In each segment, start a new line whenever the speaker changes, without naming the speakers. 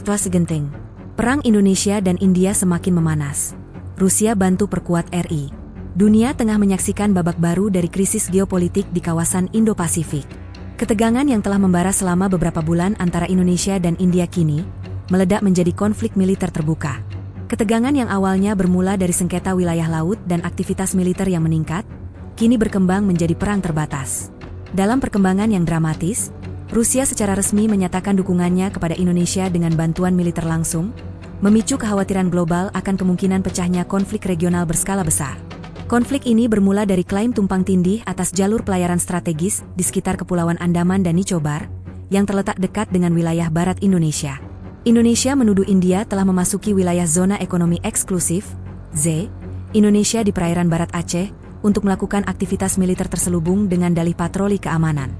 Setelah segenting, perang Indonesia dan India semakin memanas. Rusia bantu perkuat RI. Dunia tengah menyaksikan babak baru dari krisis geopolitik di kawasan Indo-Pasifik. Ketegangan yang telah membara selama beberapa bulan antara Indonesia dan India kini meledak menjadi konflik militer terbuka. Ketegangan yang awalnya bermula dari sengketa wilayah laut dan aktivitas militer yang meningkat, kini berkembang menjadi perang terbatas. Dalam perkembangan yang dramatis, Rusia secara resmi menyatakan dukungannya kepada Indonesia dengan bantuan militer langsung, memicu kekhawatiran global akan kemungkinan pecahnya konflik regional berskala besar. Konflik ini bermula dari klaim tumpang tindih atas jalur pelayaran strategis di sekitar Kepulauan Andaman dan Nicobar, yang terletak dekat dengan wilayah barat Indonesia. Indonesia menuduh India telah memasuki wilayah zona ekonomi eksklusif, Z, Indonesia di perairan barat Aceh, untuk melakukan aktivitas militer terselubung dengan dalih patroli keamanan.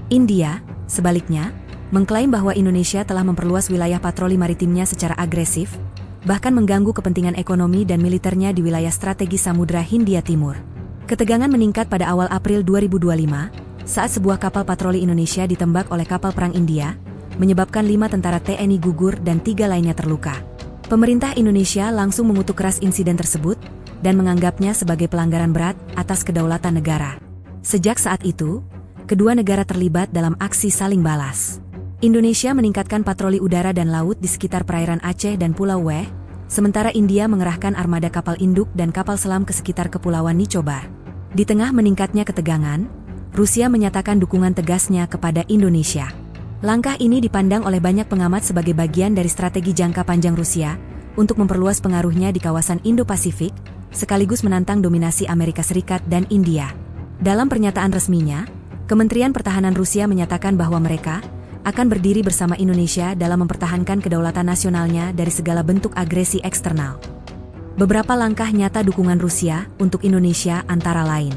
India, sebaliknya, mengklaim bahwa Indonesia telah memperluas wilayah patroli maritimnya secara agresif, bahkan mengganggu kepentingan ekonomi dan militernya di wilayah strategis Samudra Hindia Timur. Ketegangan meningkat pada awal April 2025, saat sebuah kapal patroli Indonesia ditembak oleh kapal perang India, menyebabkan 5 tentara TNI gugur dan 3 lainnya terluka. Pemerintah Indonesia langsung mengutuk keras insiden tersebut dan menganggapnya sebagai pelanggaran berat atas kedaulatan negara. Sejak saat itu, kedua negara terlibat dalam aksi saling balas. Indonesia meningkatkan patroli udara dan laut di sekitar perairan Aceh dan Pulau Weh, sementara India mengerahkan armada kapal induk dan kapal selam ke sekitar Kepulauan Nicobar. Di tengah meningkatnya ketegangan, Rusia menyatakan dukungan tegasnya kepada Indonesia. Langkah ini dipandang oleh banyak pengamat sebagai bagian dari strategi jangka panjang Rusia untuk memperluas pengaruhnya di kawasan Indo-Pasifik, sekaligus menantang dominasi Amerika Serikat dan India. Dalam pernyataan resminya, Kementerian Pertahanan Rusia menyatakan bahwa mereka akan berdiri bersama Indonesia dalam mempertahankan kedaulatan nasionalnya dari segala bentuk agresi eksternal. Beberapa langkah nyata dukungan Rusia untuk Indonesia antara lain: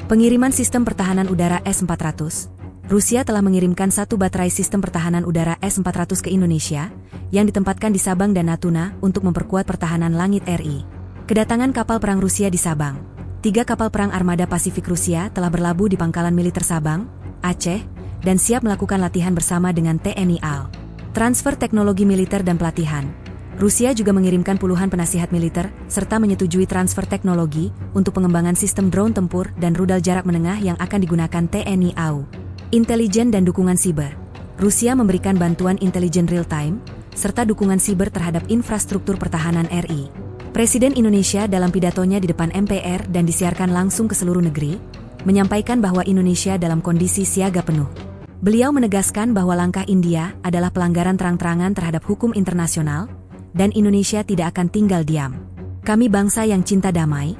pengiriman sistem pertahanan udara S-400. Rusia telah mengirimkan 1 baterai sistem pertahanan udara S-400 ke Indonesia, yang ditempatkan di Sabang dan Natuna untuk memperkuat pertahanan langit RI. Kedatangan kapal perang Rusia di Sabang. 3 kapal perang armada Pasifik Rusia telah berlabuh di pangkalan militer Sabang, Aceh, dan siap melakukan latihan bersama dengan TNI AL. Transfer teknologi militer dan pelatihan. Rusia juga mengirimkan puluhan penasihat militer, serta menyetujui transfer teknologi untuk pengembangan sistem drone tempur dan rudal jarak menengah yang akan digunakan TNI AU. Intelijen dan dukungan siber. Rusia memberikan bantuan intelijen real-time, serta dukungan siber terhadap infrastruktur pertahanan RI. Presiden Indonesia dalam pidatonya di depan MPR dan disiarkan langsung ke seluruh negeri, menyampaikan bahwa Indonesia dalam kondisi siaga penuh. Beliau menegaskan bahwa langkah India adalah pelanggaran terang-terangan terhadap hukum internasional, dan Indonesia tidak akan tinggal diam. Kami bangsa yang cinta damai,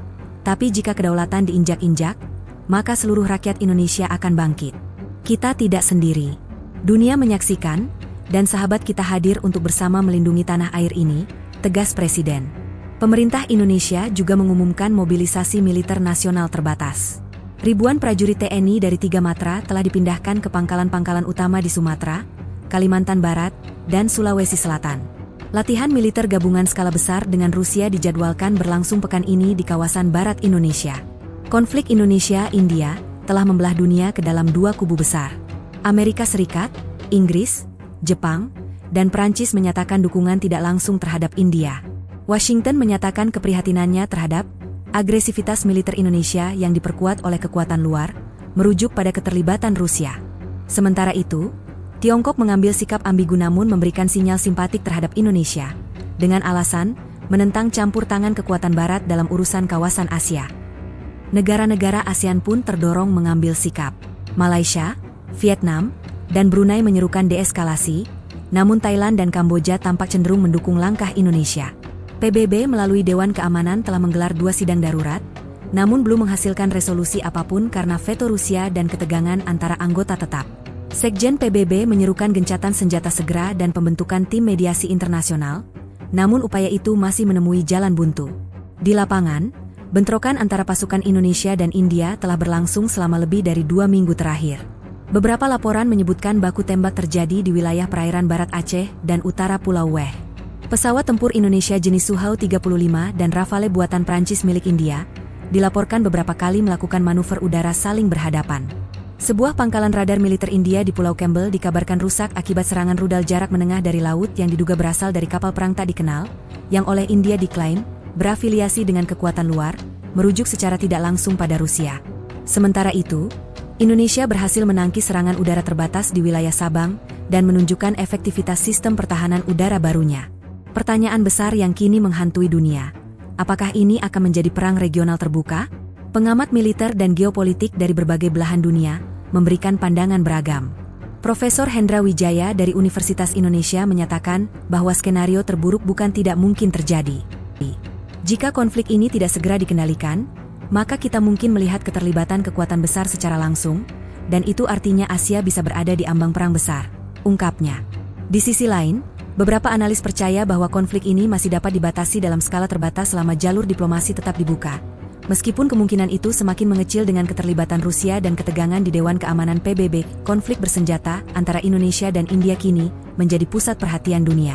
tapi jika kedaulatan diinjak-injak, maka seluruh rakyat Indonesia akan bangkit. Kita tidak sendiri. Dunia menyaksikan, dan sahabat kita hadir untuk bersama melindungi tanah air ini, tegas Presiden. Pemerintah Indonesia juga mengumumkan mobilisasi militer nasional terbatas. Ribuan prajurit TNI dari 3 matra telah dipindahkan ke pangkalan-pangkalan utama di Sumatera, Kalimantan Barat, dan Sulawesi Selatan. Latihan militer gabungan skala besar dengan Rusia dijadwalkan berlangsung pekan ini di kawasan barat Indonesia. Konflik Indonesia-India telah membelah dunia ke dalam 2 kubu besar. Amerika Serikat, Inggris, Jepang, dan Prancis menyatakan dukungan tidak langsung terhadap India. Washington menyatakan keprihatinannya terhadap agresivitas militer Indonesia yang diperkuat oleh kekuatan luar, merujuk pada keterlibatan Rusia. Sementara itu, Tiongkok mengambil sikap ambigu namun memberikan sinyal simpatik terhadap Indonesia, dengan alasan menentang campur tangan kekuatan Barat dalam urusan kawasan Asia. Negara-negara ASEAN pun terdorong mengambil sikap. Malaysia, Vietnam, dan Brunei menyerukan deeskalasi, namun Thailand dan Kamboja tampak cenderung mendukung langkah Indonesia. PBB melalui Dewan Keamanan telah menggelar 2 sidang darurat, namun belum menghasilkan resolusi apapun karena veto Rusia dan ketegangan antara anggota tetap. Sekjen PBB menyerukan gencatan senjata segera dan pembentukan tim mediasi internasional, namun upaya itu masih menemui jalan buntu. Di lapangan, bentrokan antara pasukan Indonesia dan India telah berlangsung selama lebih dari 2 minggu terakhir. Beberapa laporan menyebutkan baku tembak terjadi di wilayah perairan barat Aceh dan utara Pulau Weh. Pesawat tempur Indonesia jenis Sukhoi 35 dan Rafale buatan Prancis milik India dilaporkan beberapa kali melakukan manuver udara saling berhadapan. Sebuah pangkalan radar militer India di Pulau Campbell dikabarkan rusak akibat serangan rudal jarak menengah dari laut yang diduga berasal dari kapal perang tak dikenal, yang oleh India diklaim berafiliasi dengan kekuatan luar, merujuk secara tidak langsung pada Rusia. Sementara itu, Indonesia berhasil menangkis serangan udara terbatas di wilayah Sabang dan menunjukkan efektivitas sistem pertahanan udara barunya. Pertanyaan besar yang kini menghantui dunia. Apakah ini akan menjadi perang regional terbuka? Pengamat militer dan geopolitik dari berbagai belahan dunia memberikan pandangan beragam. Profesor Hendra Wijaya dari Universitas Indonesia menyatakan bahwa skenario terburuk bukan tidak mungkin terjadi. Jika konflik ini tidak segera dikendalikan, maka kita mungkin melihat keterlibatan kekuatan besar secara langsung, dan itu artinya Asia bisa berada di ambang perang besar, ungkapnya. Di sisi lain, beberapa analis percaya bahwa konflik ini masih dapat dibatasi dalam skala terbatas selama jalur diplomasi tetap dibuka. Meskipun kemungkinan itu semakin mengecil dengan keterlibatan Rusia dan ketegangan di Dewan Keamanan PBB, konflik bersenjata antara Indonesia dan India kini menjadi pusat perhatian dunia.